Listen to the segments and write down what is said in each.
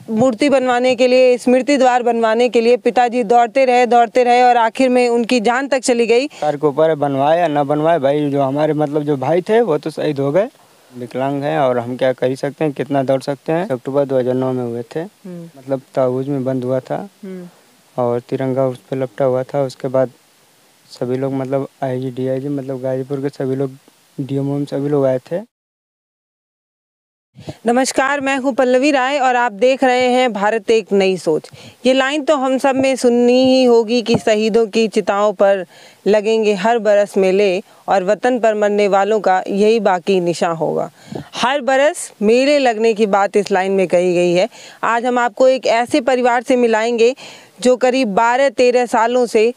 मूर्ति बनवाने के लिए, स्मृति द्वार बनवाने के लिए पिताजी दौड़ते रहे और आखिर में उनकी जान तक चली गई। सरकार के ऊपर है, बनवाए या ना बनवाए भाई, जो हमारे मतलब जो भाई थे वो तो शहीद हो गए, विकलांग हैं और हम क्या कर ही सकते हैं, कितना दौड़ सकते हैं। अक्टूबर 2009 में हुए थे, मतलब ताबूज में बंद हुआ था और तिरंगा उस पर लपटा हुआ था। उसके बाद सभी लोग मतलब आईजी डीआईजी मतलब गाजीपुर के सभी लोग, डीएमओ सभी लोग आए थे। नमस्कार, मैं हूं पल्लवी राय और आप देख रहे हैं भारत एक नई सोच। ये लाइन तो हम सब में सुननी ही होगी कि शहीदों की चिताओं पर लगेंगे हर बरस मेले और वतन पर मरने वालों का यही बाकी निशान होगा। हर बरस मेले लगने की बात इस लाइन में कही गई है। आज हम आपको एक ऐसे परिवार से मिलाएंगे जो करीब 12-13 सालों से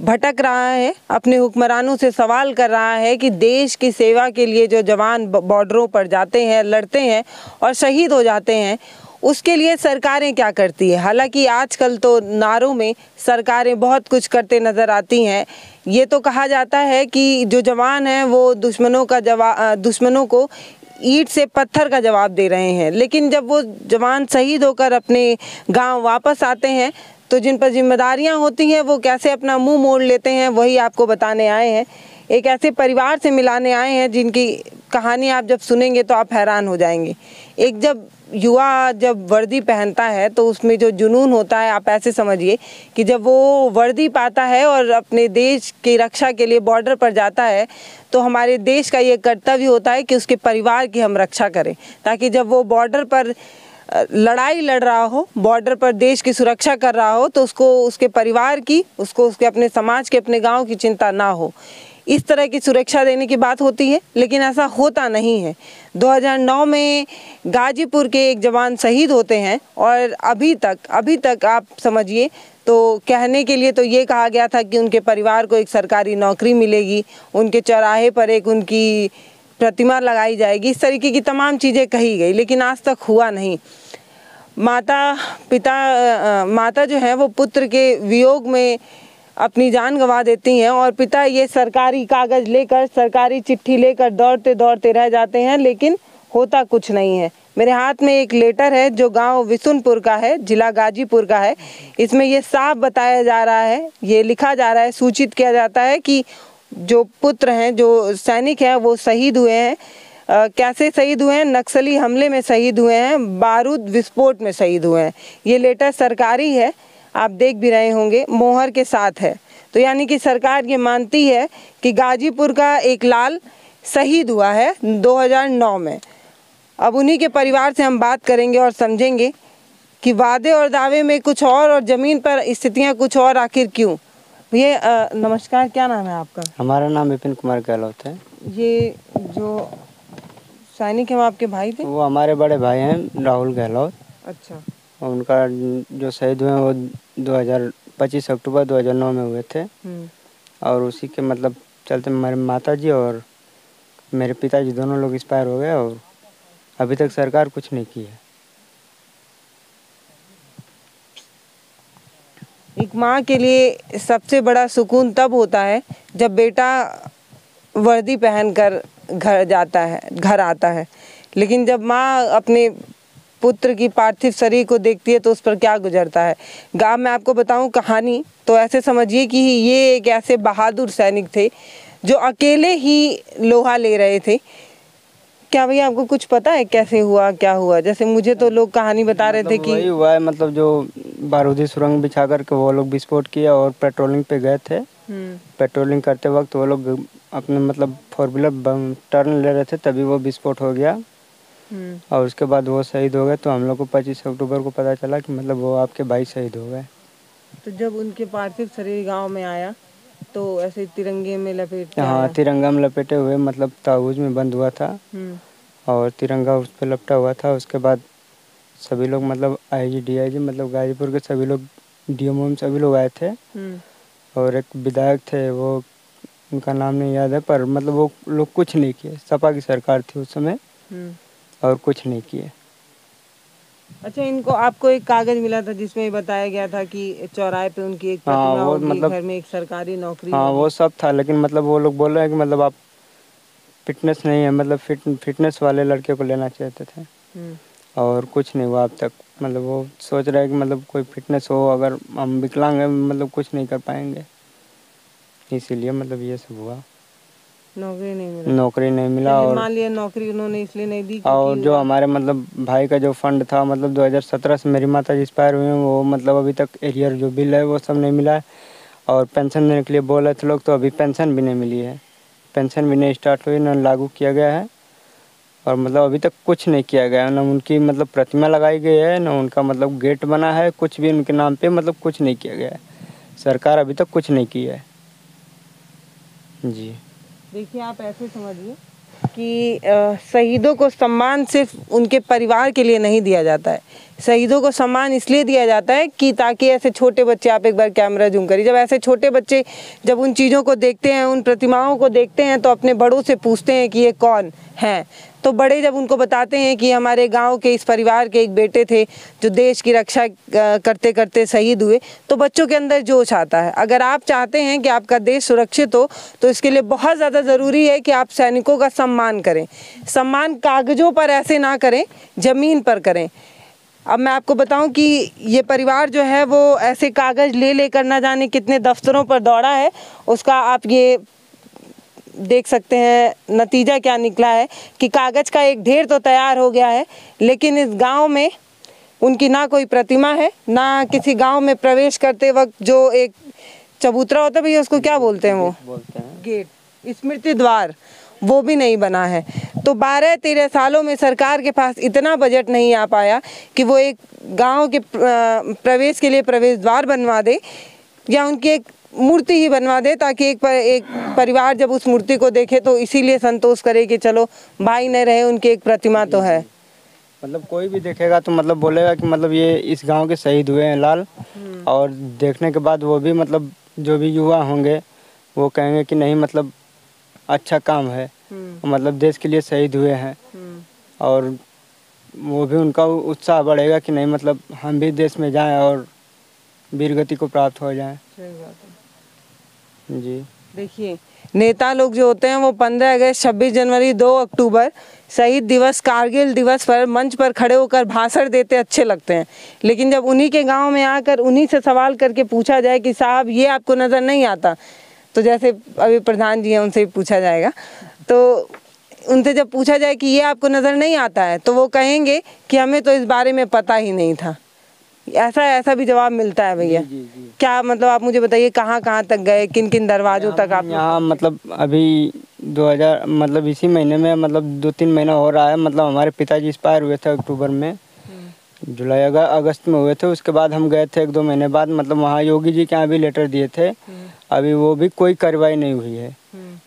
भटक रहा है, अपने हुक्मरानों से सवाल कर रहा है कि देश की सेवा के लिए जो जवान बॉर्डरों पर जाते हैं, लड़ते हैं और शहीद हो जाते हैं, उसके लिए सरकारें क्या करती है। हालांकि आजकल तो नारों में सरकारें बहुत कुछ करते नज़र आती हैं। ये तो कहा जाता है कि जो जवान हैं वो दुश्मनों को ईंट से पत्थर का जवाब दे रहे हैं, लेकिन जब वो जवान शहीद होकर अपने गांव वापस आते हैं तो जिन पर जिम्मेदारियां होती हैं वो कैसे अपना मुंह मोड़ लेते हैं, वही आपको बताने आए हैं। एक ऐसे परिवार से मिलाने आए हैं जिनकी कहानी आप जब सुनेंगे तो आप हैरान हो जाएंगे। एक जब वर्दी पहनता है तो उसमें जो जुनून होता है, आप ऐसे समझिए कि जब वो वर्दी पाता है और अपने देश की रक्षा के लिए बॉर्डर पर जाता है तो हमारे देश का ये कर्तव्य होता है कि उसके परिवार की हम रक्षा करें, ताकि जब वो बॉर्डर पर लड़ाई लड़ रहा हो, बॉर्डर पर देश की सुरक्षा कर रहा हो, तो उसको उसके परिवार की, उसके अपने समाज के, अपने गांव की चिंता ना हो। इस तरह की सुरक्षा देने की बात होती है, लेकिन ऐसा होता नहीं है। 2009 में गाजीपुर के एक जवान शहीद होते हैं और अभी तक आप समझिए तो कहने के लिए तो ये कहा गया था कि उनके परिवार को एक सरकारी नौकरी मिलेगी, उनके चौराहे पर एक उनकी प्रतिमा लगाई जाएगी, इस तरीके की तमाम चीज़ें कही गई, लेकिन आज तक हुआ नहीं। माता जो है वो पुत्र के वियोग में अपनी जान गंवा देती हैं और पिता ये सरकारी कागज़ लेकर, सरकारी चिट्ठी लेकर दौड़ते दौड़ते रह जाते हैं, लेकिन होता कुछ नहीं है। मेरे हाथ में एक लेटर है जो गांव विशुनपुर का है, जिला गाजीपुर का है। इसमें ये साफ बताया जा रहा है, ये लिखा जा रहा है, सूचित किया जाता है कि जो पुत्र हैं, जो सैनिक हैं, वो शहीद हुए हैं। कैसे शहीद हुए हैं? नक्सली हमले में शहीद हुए हैं, बारूद विस्फोट में शहीद हुए हैं। ये लेटर सरकारी है, आप देख भी रहे होंगे, मोहर के साथ है। तो यानी कि सरकार ये मानती है कि गाजीपुर का एक लाल शहीद हुआ है 2009 में। अब उन्हीं के परिवार से हम बात करेंगे और समझेंगे कि वादे और दावे में कुछ और ज़मीन पर स्थितियाँ कुछ और, आखिर क्यों। भैया नमस्कार, क्या नाम है आपका? हमारा नाम विपिन कुमार गहलोत है। ये जो सैनिक हैं वो आपके भाई थे? वो हमारे बड़े भाई हैं, राहुल गहलोत। अच्छा। और उनका जो शहीद हुए हैं वो 25 अक्टूबर 2009 में हुए थे और उसी के मतलब चलते मेरे माता जी और मेरे पिताजी दोनों लोग एक्सपायर हो गए और अभी तक सरकार कुछ नहीं की है। एक माँ के लिए सबसे बड़ा सुकून तब होता है जब बेटा वर्दी पहनकर घर आता है, लेकिन जब माँ अपने पुत्र की पार्थिव शरीर को देखती है तो उस पर क्या गुजरता है। गांव में आपको बताऊं कहानी, तो ऐसे समझिए कि ये एक ऐसे बहादुर सैनिक थे जो अकेले ही लोहा ले रहे थे। क्या भैया आपको कुछ पता है कैसे हुआ, क्या हुआ? जैसे मुझे तो लोग कहानी बता रहे थे कि वही हुआ है, मतलब जो बारूदी सुरंग बिछा करके वो लोग विस्फोट किया और पेट्रोलिंग पे गए थे। पेट्रोलिंग करते वक्त वो लोग अपने मतलब 4 व्हीलर टर्न ले रहे थे, तभी वो विस्फोट हो गया और उसके बाद वो शहीद हो गए। तो हम लोग को 25 अक्टूबर को पता चला कि मतलब वो आपके भाई शहीद हो गए। तो जब उनके पार्थिव शरीर गांव में आया तो ऐसे तिरंगे में लपेटे? हाँ, तिरंगा में लपेटे हुए, मतलब ताबूज में बंद हुआ था और तिरंगा उस पर लपटा हुआ था। उसके बाद सभी लोग मतलब आईजी डीआईजी मतलब गाजीपुर के सभी लोग, डीएमओ सभी लोग आए थे और एक विधायक थे, वो उनका नाम नहीं याद है, पर मतलब वो लोग कुछ नहीं किए। सपा की सरकार थी उस समय और कुछ नहीं किए। अच्छा, इनको आपको एक कागज मिला था जिसमें बताया गया था कि चौराहे पे उनकी एक प्रतिमा होगी, मतलब घर में एक सरकारी नौकरी। हाँ, वो सब था, लेकिन मतलब वो लोग बोल रहे हैं कि मतलब आप फिटनेस नहीं है, मतलब फिटनेस वाले लड़के को लेना चाहते थे और कुछ नहीं हुआ अब तक। मतलब वो सोच रहे हैं कि मतलब कोई फिटनेस हो, अगर हम विकलांग हैं मतलब कुछ नहीं कर पाएंगे, इसीलिए मतलब ये सब हुआ। नौकरी नहीं मिला? नौकरी नहीं मिला। चलिए, और मान लिया नौकरी उन्होंने इसलिए नहीं दी और क्योंकि जो हमारे मतलब भाई का जो फंड था, मतलब 2017 से मेरी माता जी एक्सपायर हुए हैं, वो मतलब अभी तक एरियर जो बिल है वो सब नहीं मिला है। और पेंशन देने के लिए बोले थे लोग, तो अभी पेंशन भी नहीं मिली है। पेंशन भी नहीं स्टार्ट हुई, ना लागू किया गया है। और मतलब अभी तक कुछ नहीं किया गया है, ना उनकी मतलब प्रतिमा लगाई गई है, ना उनका मतलब गेट बना है, कुछ भी उनके नाम पे मतलब कुछ नहीं किया गया है। सरकार अभी तक कुछ नहीं की है जी। देखिए, आप ऐसे समझिए कि शहीदों को सम्मान सिर्फ उनके परिवार के लिए नहीं दिया जाता है। शहीदों को सम्मान इसलिए दिया जाता है कि ताकि ऐसे छोटे बच्चे, आप एक बार कैमरा जूम करिए, जब ऐसे छोटे बच्चे जब उन चीज़ों को देखते हैं, उन प्रतिमाओं को देखते हैं, तो अपने बड़ों से पूछते हैं कि ये कौन है। तो बड़े जब उनको बताते हैं कि हमारे गांव के इस परिवार के एक बेटे थे जो देश की रक्षा करते करते शहीद हुए, तो बच्चों के अंदर जोश आता है। अगर आप चाहते हैं कि आपका देश सुरक्षित हो, तो इसके लिए बहुत ज़्यादा ज़रूरी है कि आप सैनिकों का सम्मान करें। सम्मान कागज़ों पर ऐसे ना करें, ज़मीन पर करें। अब मैं आपको बताऊं कि ये परिवार जो है वो ऐसे कागज़ ले लेकर ना जाने कितने दफ्तरों पर दौड़ा है। उसका आप ये देख सकते हैं नतीजा क्या निकला है कि कागज़ का एक ढेर तो तैयार हो गया है, लेकिन इस गांव में उनकी ना कोई प्रतिमा है, ना किसी गांव में प्रवेश करते वक्त जो एक चबूतरा होता है, भैया उसको क्या बोलते हैं, वो बोलते हैं गेट, स्मृति द्वार, वो भी नहीं बना है। तो 12-13 सालों में सरकार के पास इतना बजट नहीं आ पाया कि वो एक गांव के प्रवेश के लिए प्रवेश द्वार बनवा दे या उनकी एक मूर्ति ही बनवा दे, ताकि एक परिवार जब उस मूर्ति को देखे तो इसीलिए संतोष करे कि चलो भाई न रहे, उनकी एक प्रतिमा तो है। मतलब कोई भी देखेगा तो मतलब बोलेगा कि मतलब ये इस गांव के शहीद हुए हैं लाल। और देखने के बाद वो भी मतलब जो भी युवा होंगे वो कहेंगे कि नहीं मतलब अच्छा काम है, मतलब देश के लिए शहीद हुए हैं। और वो भी उनका उत्साह बढ़ेगा कि नहीं मतलब हम भी देश में जाएं और वीरगति को प्राप्त हो जाएं। सही बात है जी। देखिए, नेता लोग जो होते हैं वो 15 अगस्त, 26 जनवरी, 2 अक्टूबर, शहीद दिवस, कारगिल दिवस पर मंच पर खड़े होकर भाषण देते अच्छे लगते हैं, लेकिन जब उन्हीं के गांव में आकर उन्हीं से सवाल करके पूछा जाए कि साहब ये आपको नज़र नहीं आता, तो जैसे अभी प्रधान जी हैं उनसे पूछा जाएगा, तो उनसे जब पूछा जाए कि ये आपको नज़र नहीं आता है, तो वो कहेंगे कि हमें तो इस बारे में पता ही नहीं था। ऐसा भी जवाब मिलता है भैया। जी। क्या मतलब आप मुझे बताइए कहाँ कहाँ तक गए, किन किन दरवाज़ों तक आप? यहाँ मतलब अभी 2000 मतलब इसी महीने में मतलब 2-3 महीना हो रहा है, मतलब हमारे पिताजी एक्सपायर हुए थे अक्टूबर में, जुलाई अगस्त में हुए थे। उसके बाद हम गए थे 1-2 महीने बाद, मतलब वहाँ योगी जी के यहाँ भी लेटर दिए थे। अभी वो भी कोई कार्रवाई नहीं हुई है।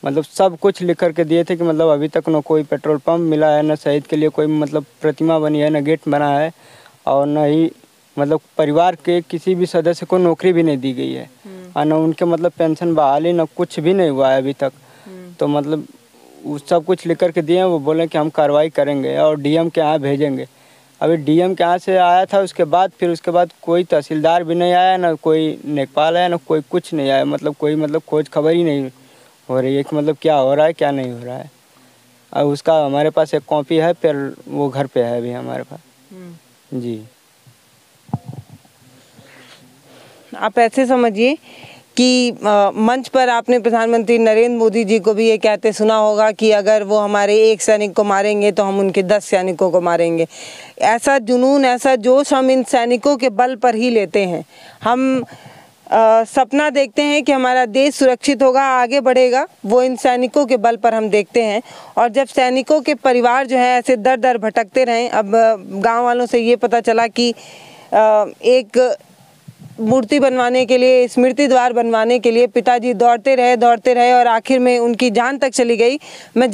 मतलब सब कुछ लिख कर के दिए थे कि मतलब अभी तक न कोई पेट्रोल पंप मिला है, न शहीद के लिए कोई मतलब प्रतिमा बनी है, न गेट बना है, और न ही मतलब परिवार के किसी भी सदस्य को नौकरी भी नहीं दी गई है, और न उनके मतलब पेंशन बहाली, न कुछ भी नहीं हुआ है अभी तक। तो मतलब वो सब कुछ लिख कर के दिए हैं। वो बोले कि हम कार्रवाई करेंगे और डीएम के यहाँ भेजेंगे। अभी डीएम के यहाँ से आया था, उसके बाद कोई तहसीलदार भी नहीं आया, ना कोई लेखपाल आया, ना कोई कुछ नहीं आया। मतलब कोई मतलब खोज खबर ही नहीं हो रही है कि मतलब क्या हो रहा है क्या नहीं हो रहा है। और उसका हमारे पास एक कॉपी है, फिर वो घर पे है अभी हमारे पास। जी। आप ऐसे समझिए कि मंच पर आपने प्रधानमंत्री नरेंद्र मोदी जी को भी ये कहते सुना होगा कि अगर वो हमारे एक सैनिक को मारेंगे तो हम उनके 10 सैनिकों को मारेंगे। ऐसा जुनून, ऐसा जोश हम इन सैनिकों के बल पर ही लेते हैं। हम सपना देखते हैं कि हमारा देश सुरक्षित होगा, आगे बढ़ेगा, वो इन सैनिकों के बल पर हम देखते हैं। और जब सैनिकों के परिवार जो है ऐसे दर दर भटकते रहें, अब गाँव वालों से ये पता चला कि एक मूर्ति बनवाने के लिए, स्मृति द्वार बनवाने के लिए पिताजी दौड़ते रहे और आखिर में उनकी जान तक चली गई। मैं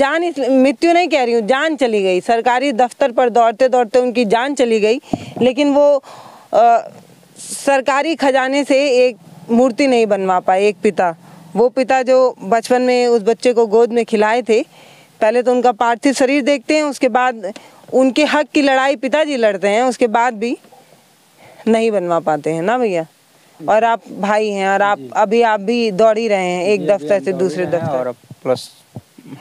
मृत्यु नहीं कह रही हूँ, जान चली गई। सरकारी दफ्तर पर दौड़ते दौड़ते उनकी जान चली गई, लेकिन वो सरकारी खजाने से एक मूर्ति नहीं बनवा पाए। एक पिता, वो पिता जो बचपन में उस बच्चे को गोद में खिलाए थे, पहले तो उनका पार्थिव शरीर देखते हैं, उसके बाद उनके हक की लड़ाई पिताजी लड़ते हैं, उसके बाद भी नहीं बनवा पाते हैं ना भैया। और आप भाई हैं और आप भी दौड़ ही रहे हैं एक दफ्तर से दूसरे दफ्तर। और प्लस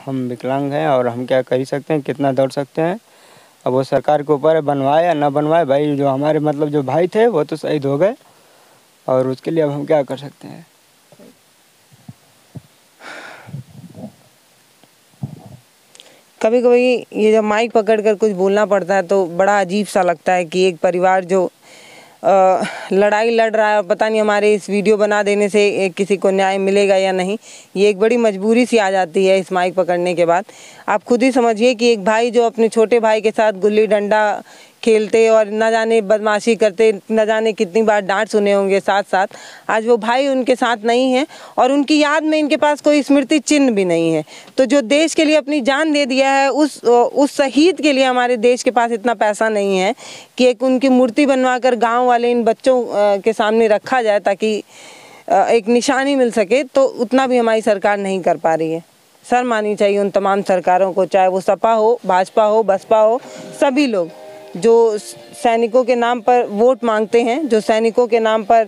हम विकलांग हैं और हम क्या कर ही सकते हैं, कितना दौड़ सकते हैं। अब वो सरकार के ऊपर है, बनवाए या ना बनवाए। भाई जो हमारे मतलब जो भाई थे वो तो शहीद हो गए, और उसके लिए अब हम क्या कर सकते हैं। कभी कभी ये जब माइक पकड़कर कुछ बोलना पड़ता है तो बड़ा अजीब सा लगता है कि एक परिवार जो लड़ाई लड़ रहा है, पता नहीं हमारे इस वीडियो बना देने से किसी को न्याय मिलेगा या नहीं। ये एक बड़ी मजबूरी सी आ जाती है इस माइक पकड़ने के बाद। आप खुद ही समझिए कि एक भाई जो अपने छोटे भाई के साथ गुल्ली डंडा खेलते और न जाने बदमाशी करते, न जाने कितनी बार डांट सुने होंगे साथ साथ, आज वो भाई उनके साथ नहीं है और उनकी याद में इनके पास कोई स्मृति चिन्ह भी नहीं है। तो जो देश के लिए अपनी जान दे दिया है उस शहीद के लिए हमारे देश के पास इतना पैसा नहीं है कि एक उनकी मूर्ति बनवाकर गांव वाले इन बच्चों के सामने रखा जाए ताकि एक निशानी मिल सके। तो उतना भी हमारी सरकार नहीं कर पा रही है। शर्म आनी चाहिए उन तमाम सरकारों को, चाहे वो सपा हो, भाजपा हो, बसपा हो, सभी लोग जो सैनिकों के नाम पर वोट मांगते हैं, जो सैनिकों के नाम पर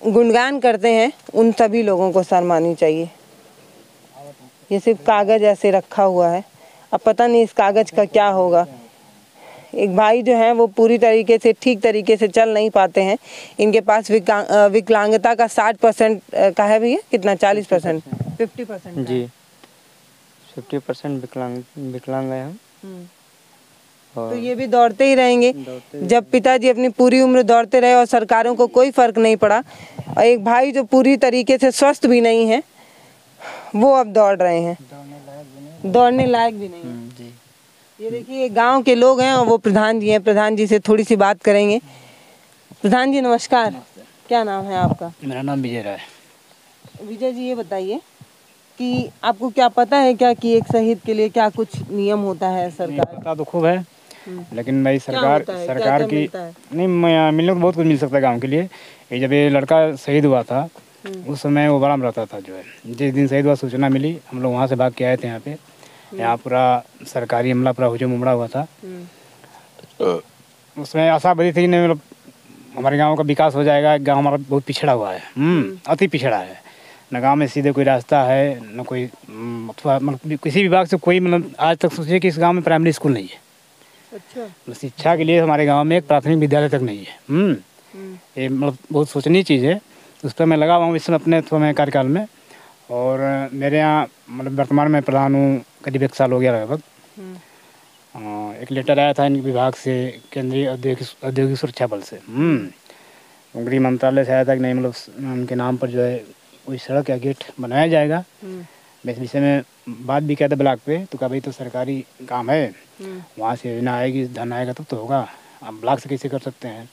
गुणगान करते हैं, उन सभी लोगों को शर्म आनी चाहिए। ये सिर्फ कागज़ ऐसे रखा हुआ है, अब पता नहीं इस कागज़ का क्या होगा। एक भाई जो हैं वो पूरी तरीके से ठीक तरीके से चल नहीं पाते हैं। इनके पास विकलांगता का 60% का है भैया, कितना 40%, 50% जी 50% विकलांग है हम। तो ये भी दौड़ते ही रहेंगे। जब पिताजी अपनी पूरी उम्र दौड़ते रहे और सरकारों को कोई फर्क नहीं पड़ा, और एक भाई जो पूरी तरीके से स्वस्थ भी नहीं है वो अब दौड़ रहे हैं, दौड़ने लायक भी नहीं है। जी। ये देखिए गांव के लोग हैं और वो प्रधान जी हैं। प्रधान जी से थोड़ी सी बात करेंगे। प्रधान जी नमस्कार, क्या नाम है आपका? मेरा नाम विजय राय। विजय जी ये बताइए कि आपको क्या पता है क्या कि एक शहीद के लिए क्या कुछ नियम होता है? सरकार पता तो खूब है, लेकिन भाई सरकार की नहीं मिलने को बहुत कुछ मिल सकता है गांव के लिए। ये जब ये लड़का शहीद हुआ था उस समय वो बड़ा रहता था, जो है जिस दिन शहीद हुआ सूचना मिली, हम लोग वहाँ से भाग के आए थे यहाँ पे। यहाँ पूरा सरकारी अमला पूरा हुजूम उमड़ा हुआ था। उसमें आशा बड़ी थी नहीं मतलब हमारे गाँव का विकास हो जाएगा। गाँव हमारा बहुत पिछड़ा हुआ है, अति पिछड़ा है। न गाँव में सीधे कोई रास्ता है, न कोई मतलब किसी विभाग से कोई मतलब आज तक सोचिए कि इस गांव में प्राइमरी स्कूल नहीं है। अच्छा। शिक्षा के लिए हमारे गांव में एक प्राथमिक विद्यालय तक नहीं है। ये मतलब बहुत सोचनीय चीज़ है। उस पर मैं लगा हुआ हूँ इस समय अपने समय कार्यकाल में, और मेरे यहाँ मतलब वर्तमान में प्रधान हूँ, करीब 1 साल हो गया लगभग। एक लेटर आया था इन विभाग से, केंद्रीय औद्योगिक सुरक्षा बल से, गृह मंत्रालय से आया था कि नहीं मतलब उनके नाम पर जो है कोई सड़क या गेट बनाया जाएगा। मैं इस विषय में बात भी किया था ब्लॉक पे, तो कहा भाई तो सरकारी काम है, वहाँ से योजना आएगी, धन आएगा तब तो होगा, आप ब्लॉक से कैसे कर सकते हैं।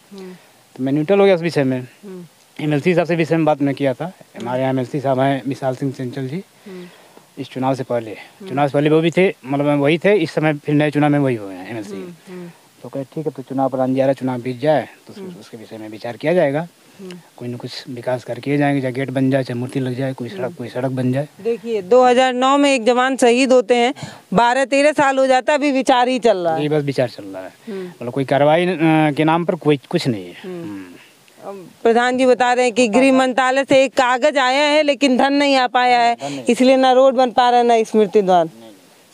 तो मैं न्यूट्रल हो गया उस विषय में। MLC साहब से विषय में बात मैं किया था। हमारे यहाँ MLC साहब हैं मिसाल सिंह सेंचल जी। इस चुनाव से पहले वो भी थे, मतलब वही थे। इस समय फिर नए चुनाव में वही हुए हैं MLC। तो कहे ठीक है, तो चुनाव पर आने जा रहा है, चुनाव बीत जाए तो उसके विषय में विचार किया जाएगा। कोई न कुछ विकास करके जाएंगे, चाहे गेट बन जाए, चाहे मूर्ति लग जाए, कोई सड़क बन जाए। देखिए 2009 में एक जवान शहीद होते हैं, 12-13 साल हो जाता है, अभी विचार ही चल रहा है। ये बस विचार चल रहा है, मतलब कोई कार्रवाई के नाम पर कोई कुछ नहीं है। प्रधान जी बता रहे हैं कि गृह मंत्रालय से एक कागज आया है लेकिन धन नहीं आ पाया है, इसलिए ना रोड बन पा रहा है ना स्मृति द्वार।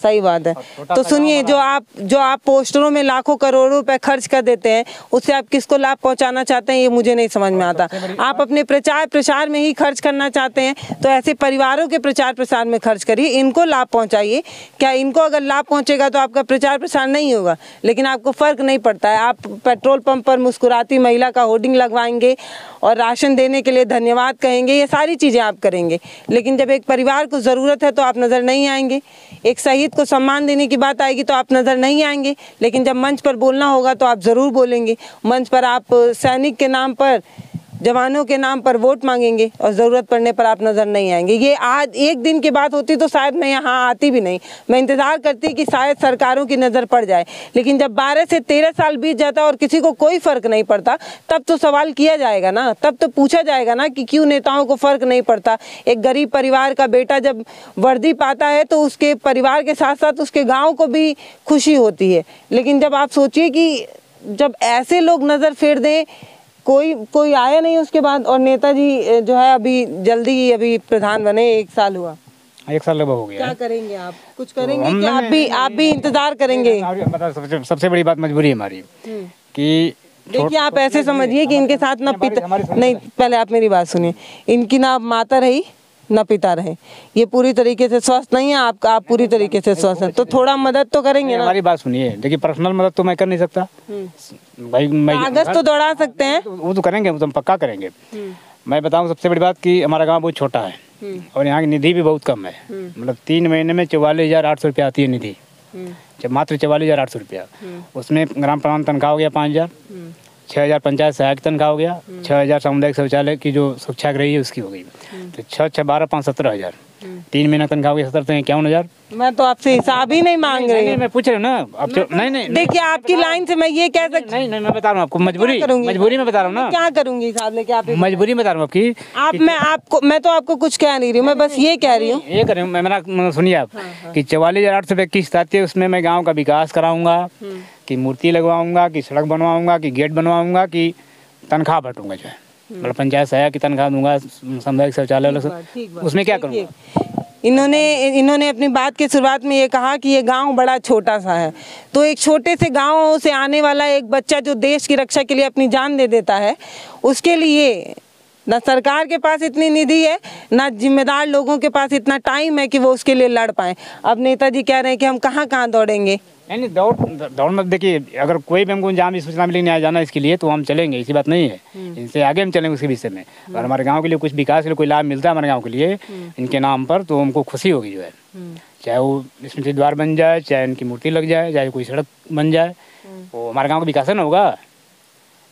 सही बात है। तो सुनिए, जो आप पोस्टरों में लाखों करोड़ों रुपए खर्च कर देते हैं, उससे आप किसको लाभ पहुंचाना चाहते हैं ये मुझे नहीं समझ में आता। आप अपने प्रचार प्रसार में ही खर्च करना चाहते हैं तो ऐसे परिवारों के प्रचार प्रसार में खर्च करिए, इनको लाभ पहुंचाइए। क्या इनको अगर लाभ पहुंचेगा तो आपका प्रचार प्रसार नहीं होगा, लेकिन आपको फर्क नहीं पड़ता है। आप पेट्रोल पंप पर मुस्कुराती महिला का होर्डिंग लगवाएंगे और राशन देने के लिए धन्यवाद कहेंगे, ये सारी चीज़ें आप करेंगे, लेकिन जब एक परिवार को ज़रूरत है तो आप नज़र नहीं आएंगे। एक शहीद को सम्मान देने की बात आएगी तो आप नज़र नहीं आएंगे, लेकिन जब मंच पर बोलना होगा तो आप ज़रूर बोलेंगे। मंच पर आप सैनिक के नाम पर, जवानों के नाम पर वोट मांगेंगे और ज़रूरत पड़ने पर आप नज़र नहीं आएंगे। ये आज एक दिन की बात होती तो शायद मैं यहाँ आती भी नहीं, मैं इंतज़ार करती कि शायद सरकारों की नज़र पड़ जाए, लेकिन जब 12 से 13 साल बीत जाता और किसी को कोई फ़र्क नहीं पड़ता, तब तो सवाल किया जाएगा ना, तब तो पूछा जाएगा ना कि क्यों नेताओं को फ़र्क नहीं पड़ता। एक गरीब परिवार का बेटा जब वर्दी पाता है तो उसके परिवार के साथ साथ उसके गाँव को भी खुशी होती है, लेकिन जब आप सोचिए कि जब ऐसे लोग नज़र फेर दें, कोई आया नहीं उसके बाद। और नेताजी जो है अभी जल्दी ही अभी प्रधान बने, 1 साल हुआ। 1 साल लगभग हो गया क्या है। करेंगे आप? कुछ करेंगे कि आप भी इंतजार करेंगे? सबसे बड़ी बात मजबूरी है हमारी कि देखिए, आप ऐसे समझिए कि इनके साथ ना पिता नहीं, पहले आप मेरी बात सुनिए, इनकी ना माता रही ना पिता रहे, ये पूरी तरीके से स्वस्थ नहीं है, आप पूरी तरीके से स्वस्थ हैं, तो थोड़ा मदद तो करेंगे ना? हमारी बात सुनिए, देखिए पर्सनल मदद तो मैं कर नहीं सकता भाई, कागज तो दौड़ा सकते हैं। वो तो करेंगे, वो तो हम पक्का करेंगे। मैं बताऊं सबसे बड़ी बात कि हमारा गांव बहुत छोटा है और यहाँ की निधि भी बहुत कम है। मतलब 3 महीने में 44,800 रुपया आती है निधि, जब मात्र 44,800 रुपया। उसमें ग्राम प्रधान तनख्वाह हो गया 5,000, 6,000 पंचायत सहायक तनख्वाह हो गया, 6,000 सामुदायिक शौचालय की जो सुरक्षा रही है उसकी हो गई, तो 6, 6, 12, 5, 17,000। 3 महीना तनख्वाह हो गया 17,51,000। मैं तो आपसे हिसाब ही नहीं मांग रही हूँ, मैं पूछ रही हूँ ना अब नहीं देखिए आपकी लाइन से मैं ये कह सकती नहीं, मैं बता रहा हूँ आपको, मजबूरी में बता रहा हूँ ना, क्या करूंगी हिसाब लेके आप? मजबूरी में बता रहा हूँ आपकी। मैं तो आपको कुछ कह नहीं रही हूँ, मैं बस ये कह रही हूँ, ये कर रही हूँ मेरा सुनिए आप कि 44,800 रुपये किस्त आती है, उसमें मैं गाँव का विकास कराऊंगा, कि मूर्ति लगवाऊंगा, कि सड़क बनवाऊंगा, कि गेट बनवाऊंगा, कि तनख्वाह बांटूंगा जो है, मतलब पंचायत सहायक की तनख्वाह दूंगा, सामुदायिक शौचालय, उसमें क्या करूँगा? इन्होंने अपनी बात की शुरुआत में ये कहा कि ये गांव बड़ा छोटा सा है, तो एक छोटे से गांव से आने वाला एक बच्चा जो देश की रक्षा के लिए अपनी जान दे देता है, उसके लिए ना सरकार के पास इतनी निधि है, ना जिम्मेदार लोगों के पास इतना टाइम है कि वो उसके लिए लड़ पाएं। अब नेताजी कह रहे हैं कि हम कहाँ कहाँ दौड़ेंगे। नहीं, दौड़ मत, देखिए अगर कोई भी हमको जहाँ भी सूचना मिलेगी नहीं जाना इसके लिए तो हम चलेंगे, ऐसी बात नहीं है, इनसे आगे हम चलेंगे उसके विषय में। और हमारे गांव के लिए कुछ विकास के लिए कोई लाभ मिलता है हमारे गांव के लिए इनके नाम पर, तो हमको खुशी होगी जो है, चाहे वो स्मृति द्वार बन जाए, चाहे इनकी मूर्ति लग जाए, चाहे कोई सड़क बन जाए, वो हमारे गाँव का विकास न होगा,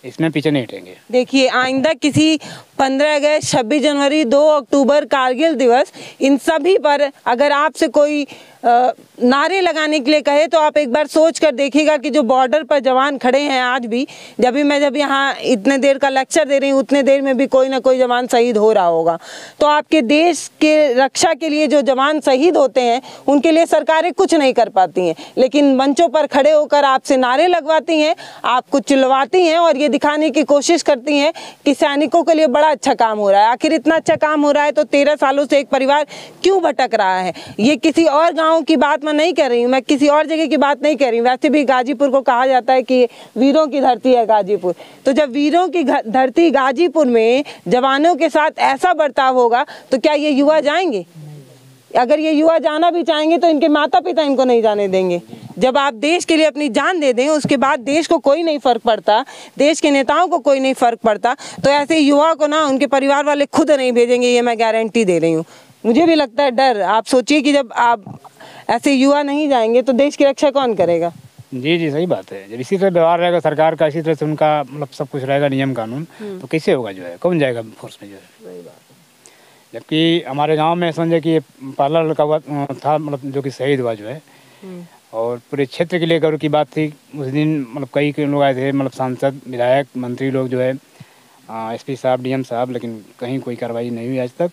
इसमें पीछे नहीं हटेंगे। देखिए, आइंदा किसी 15 अगस्त, 26 जनवरी, 2 अक्टूबर, कारगिल दिवस, इन सभी पर अगर आपसे कोई नारे लगाने के लिए कहे तो आप एक बार सोच कर देखिएगा कि जो बॉर्डर पर जवान खड़े हैं आज भी, जब यहाँ इतने देर का लेक्चर दे रही हूँ उतने देर में भी कोई ना कोई जवान शहीद हो रहा होगा। तो आपके देश के रक्षा के लिए जो जवान शहीद होते हैं उनके लिए सरकारें कुछ नहीं कर पाती हैं, लेकिन मंचों पर खड़े होकर आपसे नारे लगवाती हैं, आपको चिल्लवाती हैं और ये दिखाने की कोशिश करती हैं कि सैनिकों के लिए बड़ा अच्छा काम हो रहा है। आखिर इतना अच्छा काम हो रहा है तो 13 सालों से एक परिवार क्यों भटक रहा है? ये किसी और गाँव की बात मैं नहीं कर रही हूँ, मैं किसी और जगह की बात नहीं कर रही हूँ। वैसे भी गाजीपुर को कहा जाता है कि वीरों की धरती है गाजीपुर, तो जब वीरों की धरती गाजीपुर में जवानों के साथ ऐसा बर्ताव होगा तो क्या ये युवा जाएंगे? अगर ये युवा जाना भी चाहेंगे तो इनके माता पिता इनको नहीं जाने देंगे। जब आप देश के लिए अपनी जान दे दें उसके बाद देश को कोई नहीं फर्क पड़ता, देश के नेताओं को कोई नहीं फर्क पड़ता, तो ऐसे युवा को ना उनके परिवार वाले खुद नहीं भेजेंगे, ये मैं गारंटी दे रही हूँ। मुझे भी लगता है डर। आप सोचिए कि जब आप ऐसे युवा नहीं जाएंगे तो देश की रक्षा कौन करेगा? जी, सही बात है। जब इसी तरह व्यवहार रहेगा सरकार का, इसी तरह से उनका मतलब सब कुछ रहेगा नियम कानून, तो कैसे होगा जो है, कौन जाएगा फोर्स में जो है? सही बात है। जबकि हमारे गांव में समझे कि पहला लड़का हुआ था, मतलब जो कि शहीद हुआ जो है, और पूरे क्षेत्र के लिए गौरव की बात थी। उस दिन मतलब कई लोग आए थे, मतलब सांसद, विधायक, मंत्री लोग जो है, SP साहब, DM साहब, लेकिन कहीं कोई कार्रवाई नहीं हुई आज तक।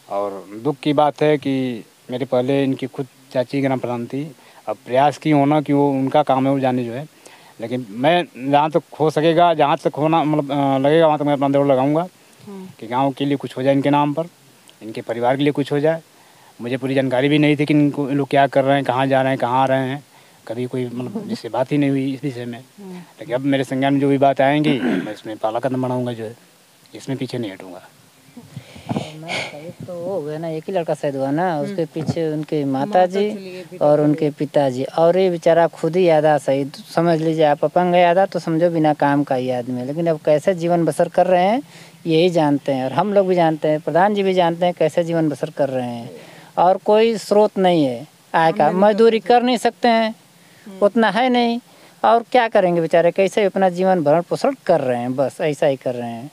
और दुख की बात है कि मेरे पहले इनकी खुद चाची ग्राम प्रधान थी, अब प्रयास की होना कि वो उनका काम है वो जाने जो है, लेकिन मैं जहाँ तक हो सकेगा, जहाँ तक होना मतलब लगेगा वहाँ तक मैं अपना दौड़ लगाऊंगा कि गांव के लिए कुछ हो जाए, इनके नाम पर, इनके परिवार के लिए कुछ हो जाए। मुझे पूरी जानकारी भी नहीं थी कि इनको लोग क्या कर रहे हैं, कहाँ जा रहे हैं, कहाँ आ रहे हैं, कभी कोई मतलब जिससे बात ही नहीं हुई इस विषय में। लेकिन अब मेरे संज्ञान में जो भी बात आएंगी मैं इसमें पहला कदम बढ़ाऊँगा जो है, इसमें पीछे नहीं हटूँगा। तो हो गया ना, एक ही लड़का शहीद हुआ ना, उसके पीछे उनके माताजी और उनके पिताजी, और ये बेचारा खुद ही आधा शहीद, समझ लीजिए आप, अपंग है आधा, तो समझो बिना काम का ही आदमी है। लेकिन अब कैसे जीवन बसर कर रहे हैं यही जानते हैं, और हम लोग भी जानते हैं, प्रधान जी भी जानते हैं कैसे जीवन बसर कर रहे हैं। और कोई स्रोत नहीं है आय का, मजदूरी कर नहीं सकते हैं, उतना है नहीं, और क्या करेंगे बेचारे, कैसे अपना जीवन भरण पोषण कर रहे हैं, बस ऐसा ही कर रहे हैं।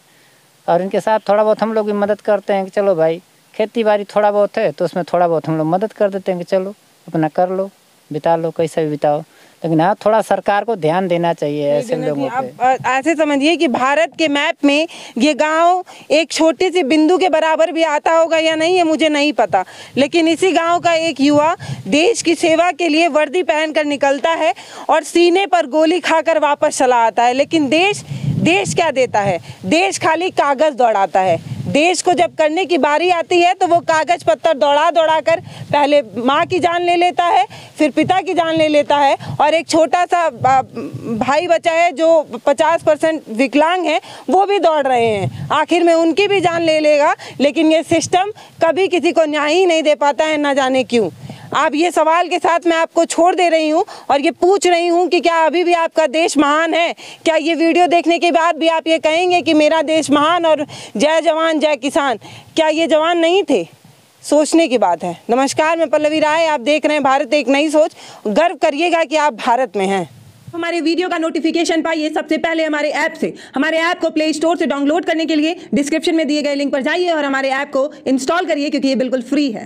और इनके साथ थोड़ा बहुत हम लोग भी मदद करते हैं कि चलो भाई, खेती बाड़ी थोड़ा बहुत है तो उसमें थोड़ा बहुत हम लोग मदद कर देते हैं कि चलो अपना कर लो, बिता लो, कैसे भी बिताओ। लेकिन हाँ, थोड़ा सरकार को ध्यान देना चाहिए ऐसे लोगों पे। ऐसे समझिए कि भारत के मैप में ये गांव एक छोटे से बिंदु के बराबर भी आता होगा या नहीं, ये मुझे नहीं पता, लेकिन इसी गांव का एक युवा देश की सेवा के लिए वर्दी पहनकर निकलता है और सीने पर गोली खाकर वापस चला आता है। लेकिन देश क्या देता है? देश खाली कागज दौड़ाता है, देश को जब करने की बारी आती है तो वो कागज पत्तर दौड़ा दौड़ा कर पहले माँ की जान ले लेता है, फिर पिता की जान ले लेता है, और एक छोटा सा भाई बचा है जो 50% विकलांग है, वो भी दौड़ रहे हैं, आखिर में उनकी भी जान ले लेगा। लेकिन ये सिस्टम कभी किसी को न्याय ही नहीं दे पाता है, ना जाने क्यों। आप ये सवाल के साथ मैं आपको छोड़ दे रही हूँ और ये पूछ रही हूँ कि क्या अभी भी आपका देश महान है? क्या ये वीडियो देखने के बाद भी आप ये कहेंगे कि मेरा देश महान और जय जवान जय किसान? क्या ये जवान नहीं थे? सोचने की बात है। नमस्कार, मैं पल्लवी राय, आप देख रहे हैं भारत एक नई सोच। गर्व करिएगा कि आप भारत में हैं। हमारे वीडियो का नोटिफिकेशन पाइए सबसे पहले हमारे ऐप से। हमारे ऐप को प्ले स्टोर से डाउनलोड करने के लिए डिस्क्रिप्शन में दिए गए लिंक पर जाइए और हमारे ऐप को इंस्टॉल करिए, क्योंकि ये बिल्कुल फ्री है।